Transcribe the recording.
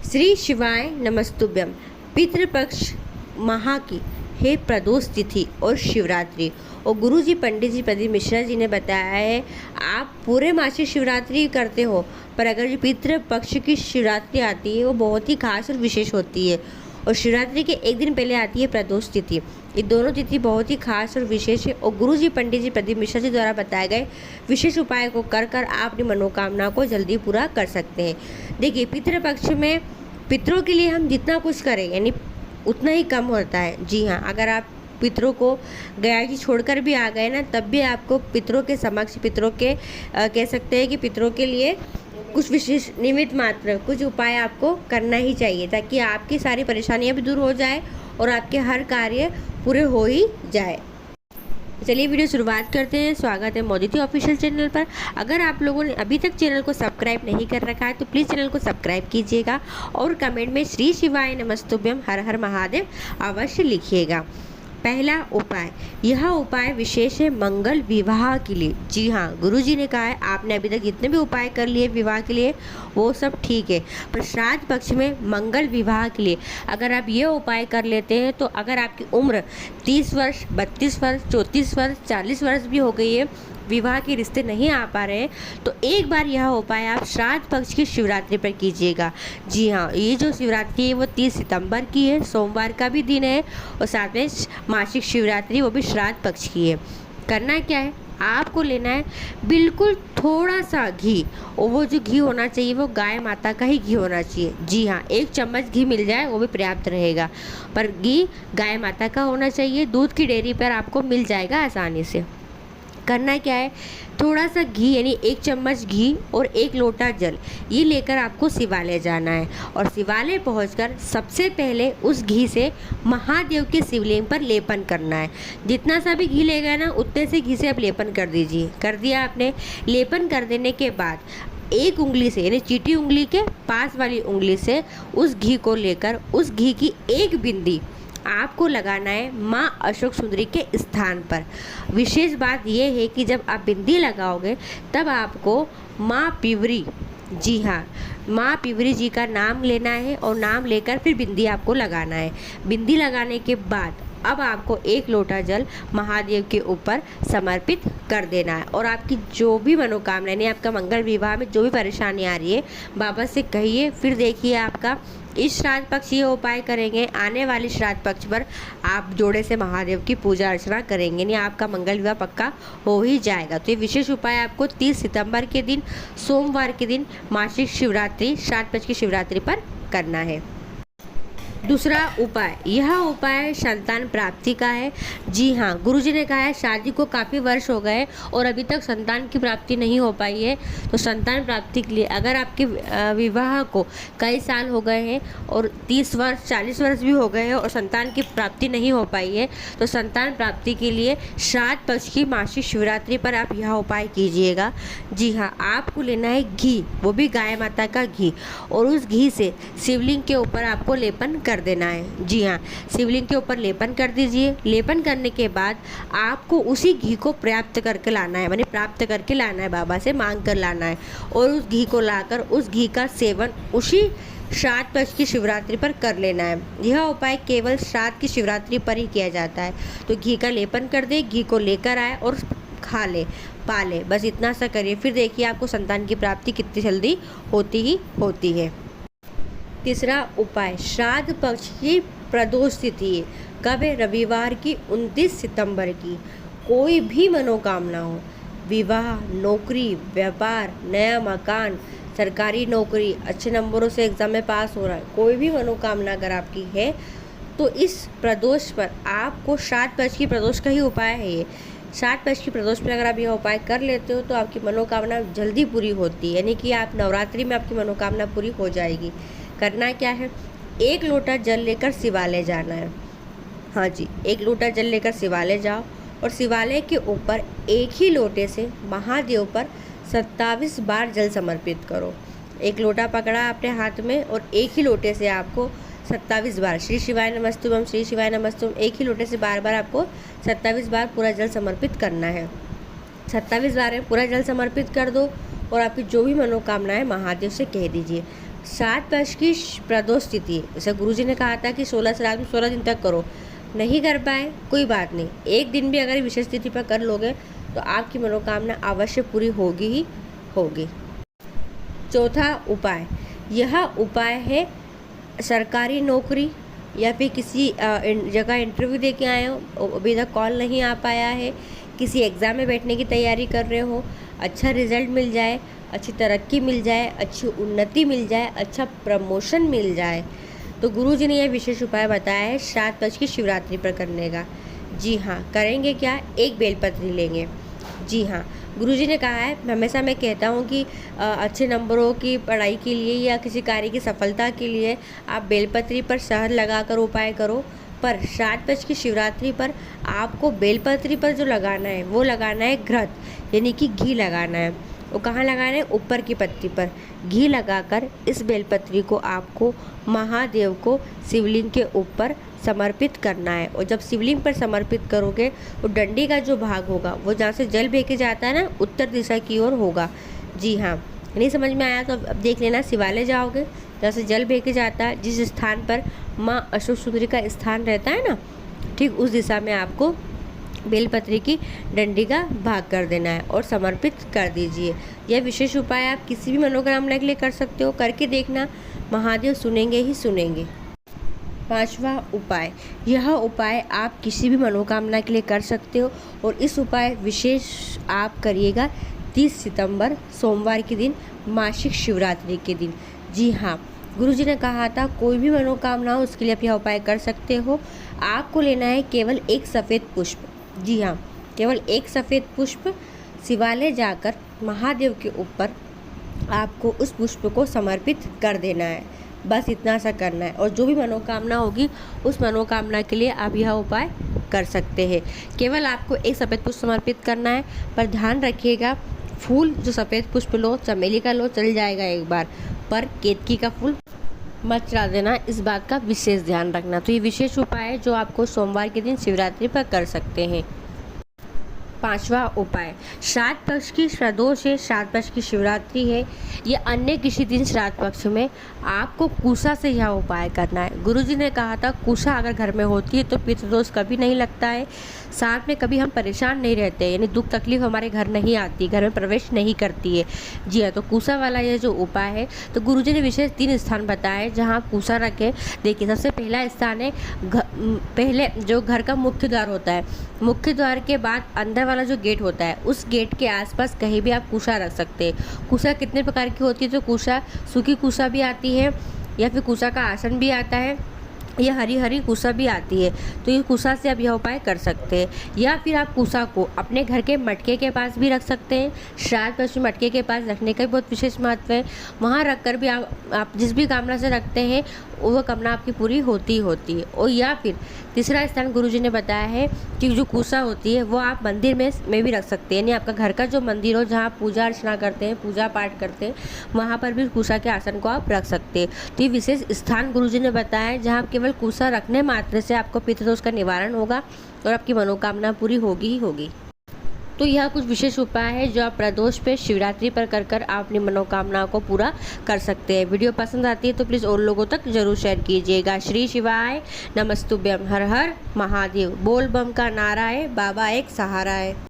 श्री शिवाय नमस्तुभ्यम। पितृपक्ष महा की है प्रदोष तिथि और शिवरात्रि। और गुरु जी पंडित जी प्रदीप मिश्रा जी ने बताया है, आप पूरे मासिक शिवरात्रि करते हो, पर अगर जो पितृपक्ष की शिवरात्रि आती है वो बहुत ही खास और विशेष होती है। और शिवरात्रि के एक दिन पहले आती है प्रदोष तिथि। ये दोनों तिथि बहुत ही खास और विशेष है और गुरु जी पंडित जी प्रदीप मिश्रा जी द्वारा बताए गए विशेष उपाय को कर आप अपनी मनोकामना को जल्दी पूरा कर सकते हैं। देखिए, पितृपक्ष में पितरों के लिए हम जितना कुछ करें यानी उतना ही कम होता है। जी हाँ, अगर आप पितरों को गया जी छोड़कर भी आ गए ना, तब भी आपको पितरों के समक्ष पितरों के कह सकते हैं कि पितरों के लिए कुछ विशेष निमित्त मात्र कुछ उपाय आपको करना ही चाहिए, ताकि आपकी सारी परेशानियां भी दूर हो जाए और आपके हर कार्य पूरे हो ही जाए। चलिए वीडियो शुरुआत करते हैं। स्वागत है मोदिती ऑफिशियल चैनल पर। अगर आप लोगों ने अभी तक चैनल को सब्सक्राइब नहीं कर रखा है तो प्लीज़ चैनल को सब्सक्राइब कीजिएगा और कमेंट में श्री शिवाय नमस्तुभ्यम हर हर महादेव अवश्य लिखिएगा। पहला उपाय, यह उपाय विशेष है मंगल विवाह के लिए। जी हाँ, गुरुजी ने कहा है आपने अभी तक जितने भी उपाय कर लिए विवाह के लिए वो सब ठीक है, पर श्राद्ध पक्ष में मंगल विवाह के लिए अगर आप ये उपाय कर लेते हैं तो अगर आपकी उम्र 30 वर्ष, 32 वर्ष, 34 वर्ष, 40 वर्ष भी हो गई है, विवाह के रिश्ते नहीं आ पा रहे हैं, तो एक बार यह उपाय आप श्राद्ध पक्ष की शिवरात्रि पर कीजिएगा। जी हाँ, ये जो शिवरात्रि है वो 30 सितंबर की है, सोमवार का भी दिन है और साथ में मासिक शिवरात्रि वो भी श्राद्ध पक्ष की है। करना क्या है, आपको लेना है बिल्कुल थोड़ा सा घी, और वो जो घी होना चाहिए वो गाय माता का ही घी होना चाहिए। जी हाँ, 1 चम्मच घी मिल जाए वो भी पर्याप्त रहेगा, पर घी गाय माता का होना चाहिए। दूध की डेयरी पर आपको मिल जाएगा आसानी से। करना क्या है, थोड़ा सा घी यानी 1 चम्मच घी और 1 लोटा जल ये लेकर आपको शिवालय जाना है और शिवालय पहुंचकर सबसे पहले उस घी से महादेव के शिवलिंग पर लेपन करना है। जितना सा भी घी ले गए ना उतने से घी से आप लेपन कर दीजिए। कर दिया आपने, लेपन कर देने के बाद एक उंगली से यानी चीटी उंगली के पास वाली उंगली से उस घी को लेकर उस घी की एक बिंदी आपको लगाना है माँ अशोक सुंदरी के स्थान पर। विशेष बात यह है कि जब आप बिंदी लगाओगे तब आपको माँ पिवरी, जी हाँ, माँ पिवरी जी का नाम लेना है और नाम लेकर फिर बिंदी आपको लगाना है। बिंदी लगाने के बाद अब आपको 1 लोटा जल महादेव के ऊपर समर्पित कर देना है और आपकी जो भी मनोकामना यानी आपका मंगल विवाह में जो भी परेशानी आ रही है बाबा से कहिए। फिर देखिए आपका इस श्राद्ध पक्ष ये उपाय करेंगे, आने वाले श्राद्ध पक्ष पर आप जोड़े से महादेव की पूजा अर्चना करेंगे, यानी आपका मंगल विवाह पक्का हो ही जाएगा। तो ये विशेष उपाय आपको 30 सितंबर के दिन सोमवार के दिन मासिक शिवरात्रि श्राद्ध पक्ष की शिवरात्रि पर करना है। दूसरा उपाय, यह उपाय संतान प्राप्ति का है। जी हाँ, गुरुजी ने कहा है शादी को काफ़ी वर्ष हो गए और अभी तक संतान की प्राप्ति नहीं हो पाई है, तो संतान प्राप्ति के लिए अगर आपके विवाह को कई साल हो गए हैं और 30 वर्ष 40 वर्ष भी हो गए हैं और संतान की प्राप्ति नहीं हो पाई है, तो संतान प्राप्ति के लिए श्राद्ध पक्ष की मासिक शिवरात्रि पर आप यह उपाय कीजिएगा। जी हाँ, आपको लेना है घी, वो भी गाय माता का घी, और उस घी से शिवलिंग के ऊपर आपको लेपन कर देना है। जी हाँ, शिवलिंग के ऊपर लेपन कर दीजिए। लेपन करने के बाद आपको उसी घी को प्राप्त करके लाना है, माने प्राप्त करके लाना है, बाबा से मांग कर लाना है और उस घी को लाकर उस घी का सेवन उसी श्राद्ध पक्ष की शिवरात्रि पर कर लेना है। यह उपाय केवल श्राद्ध की शिवरात्रि पर ही किया जाता है। तो घी का लेपन कर दे, घी को लेकर आए और खा ले, पा ले, बस इतना सा करिए। फिर देखिए आपको संतान की प्राप्ति कितनी जल्दी होती ही होती है। तीसरा उपाय, श्राद्ध पक्ष की प्रदोष तिथि कब है, रविवार की 29 सितंबर की। कोई भी मनोकामना हो, विवाह, नौकरी, व्यापार, नया मकान, सरकारी नौकरी, अच्छे नंबरों से एग्जाम में पास हो रहा है, कोई भी मनोकामना अगर आपकी है तो इस प्रदोष पर आपको श्राद्ध पक्ष की प्रदोष का ही उपाय है ये। श्राद्ध पक्ष की प्रदोष पर अगर आप यह उपाय कर लेते हो तो आपकी मनोकामना जल्दी पूरी होती है, यानी कि आप नवरात्रि में आपकी मनोकामना पूरी हो जाएगी। करना क्या है, 1 लोटा जल लेकर शिवालय जाना है। हाँ जी, 1 लोटा जल लेकर शिवालय जाओ और शिवालय के ऊपर एक ही लोटे से महादेव पर 27 बार जल समर्पित करो। 1 लोटा पकड़ा आपने हाथ में और एक ही लोटे से आपको 27 बार श्री शिवाय नमस्तुभ्यम श्री शिवाय नमस्तुभ्यम एक ही लोटे से बार बार आपको 27 बार पूरा जल समर्पित करना है। 27 बार में पूरा जल समर्पित कर दो और आपकी जो भी मनोकामना है महादेव से कह दीजिए। 7 वर्ष की प्रदोष तिथि, जैसे गुरुजी ने कहा था कि 16 श्राद्ध 16 दिन तक करो, नहीं कर पाए कोई बात नहीं, एक दिन भी अगर विशेष तिथि पर कर लोगे तो आपकी मनोकामना अवश्य पूरी होगी ही होगी। चौथा उपाय, यह उपाय है सरकारी नौकरी या फिर किसी जगह इंटरव्यू दे के आए हो, अभी तक कॉल नहीं आ पाया है, किसी एग्ज़ाम में बैठने की तैयारी कर रहे हो, अच्छा रिजल्ट मिल जाए, अच्छी तरक्की मिल जाए, अच्छी उन्नति मिल जाए, अच्छा प्रमोशन मिल जाए, तो गुरुजी ने यह विशेष उपाय बताया है 7 वर्ष की शिवरात्रि पर करने का। जी हाँ, करेंगे क्या, एक बेलपत्री लेंगे। जी हाँ, गुरुजी ने कहा है, हमेशा मैं कहता हूँ कि अच्छे नंबरों की पढ़ाई के लिए या किसी कार्य की सफलता के लिए आप बेलपत्री पर शहद लगाकर उपाय करो, पर 7 वर्ष की शिवरात्रि पर आपको बेलपत्री पर जो लगाना है वो लगाना है घृत, यानी कि घी लगाना है। वो कहाँ लगाना है, ऊपर की पत्ती पर घी लगाकर इस बेलपत्री को आपको महादेव को शिवलिंग के ऊपर समर्पित करना है। और जब शिवलिंग पर समर्पित करोगे तो डंडी का जो भाग होगा वो जहाँ से जल बह के जाता है ना, उत्तर दिशा की ओर होगा। जी हाँ, नहीं समझ में आया तो अब देख लेना, शिवालय जाओगे, जहाँ से जल बह के जाता है, जिस स्थान पर माँ अशोक सुंदरी का स्थान रहता है ना, ठीक उस दिशा में आपको बेलपत्री की डंडी का भाग कर देना है और समर्पित कर दीजिए। यह विशेष उपाय आप किसी भी मनोकामना के लिए कर सकते हो, करके देखना, महादेव सुनेंगे ही सुनेंगे। 5वां उपाय, यह उपाय आप किसी भी मनोकामना के लिए कर सकते हो और इस उपाय विशेष आप करिएगा 30 सितंबर सोमवार के दिन, मासिक शिवरात्रि के दिन। जी हाँ, गुरुजी ने कहा था कोई भी मनोकामना हो उसके लिए आप यह उपाय कर सकते हो। आपको लेना है केवल एक सफ़ेद पुष्प। जी हाँ, केवल एक सफ़ेद पुष्प, शिवालय जाकर महादेव के ऊपर आपको उस पुष्प को समर्पित कर देना है, बस इतना सा करना है। और जो भी मनोकामना होगी उस मनोकामना के लिए आप यह उपाय कर सकते हैं। केवल आपको एक सफ़ेद पुष्प समर्पित करना है, पर ध्यान रखिएगा फूल जो सफ़ेद पुष्प लो, चमेली का लो, चल जाएगा एक बार, पर केतकी का फूल मत चढ़ा देना, इस बात का विशेष ध्यान रखना। तो ये विशेष उपाय है जो आपको सोमवार के दिन शिवरात्रि पर कर सकते हैं। 5वां उपाय, 7 पक्ष की प्रदोष है, 7 पक्ष की शिवरात्रि है, ये अन्य किसी दिन श्राद्ध पक्ष में आपको कुशा से यह उपाय करना है। गुरुजी ने कहा था कुशा अगर घर में होती है तो पितृदोष कभी नहीं लगता है, साथ में कभी हम परेशान नहीं रहते, यानी दुख तकलीफ हमारे घर नहीं आती, घर में प्रवेश नहीं करती है। जी हाँ, तो कुशा वाला यह जो उपाय है, तो गुरुजी ने विशेष 3 स्थान बताए जहाँ आप कुशा रखें। देखिए, सबसे पहला स्थान है पहले जो घर का मुख्य द्वार होता है, मुख्य द्वार के बाद अंदर वाला जो गेट होता है, उस गेट के आसपास कहीं भी आप कुशा रख सकते हैं। कुशा कितने प्रकार की होती है, तो कुशा सूखी कुशा भी आती है, या फिर कुशा का आसन भी आता है, या हरी हरी कुशा भी आती है। तो ये कुशा से आप यह उपाय कर सकते हैं। या फिर आप कुशा को अपने घर के मटके के पास भी रख सकते हैं। श्राद्ध पक्ष में मटके के पास रखने का भी बहुत विशेष महत्व है। वहाँ रख कर भी आप जिस भी कामना से रखते हैं वो कामना आपकी पूरी होती है। और या फिर तीसरा स्थान गुरुजी ने बताया है कि जो कुशा होती है वो आप मंदिर में भी रख सकते हैं, यानी आपका घर का जो मंदिर हो जहाँ पूजा अर्चना करते हैं, पूजा पाठ करते हैं, वहाँ पर भी कुशा के आसन को आप रख सकते हैं। तो ये विशेष स्थान गुरुजी ने बताया है जहाँ केवल कुशा रखने मात्र से आपको पितृदोष का निवारण होगा और आपकी मनोकामना पूरी होगी ही होगी। तो यह कुछ विशेष उपाय है जो आप प्रदोष पे शिवरात्रि पर कर आप अपनी मनोकामनाओं को पूरा कर सकते हैं। वीडियो पसंद आती है तो प्लीज़ और लोगों तक जरूर शेयर कीजिएगा। श्री शिवाय नमस्तुभ्यम, हर हर महादेव, बोल बम का नारा है, बाबा एक सहारा है।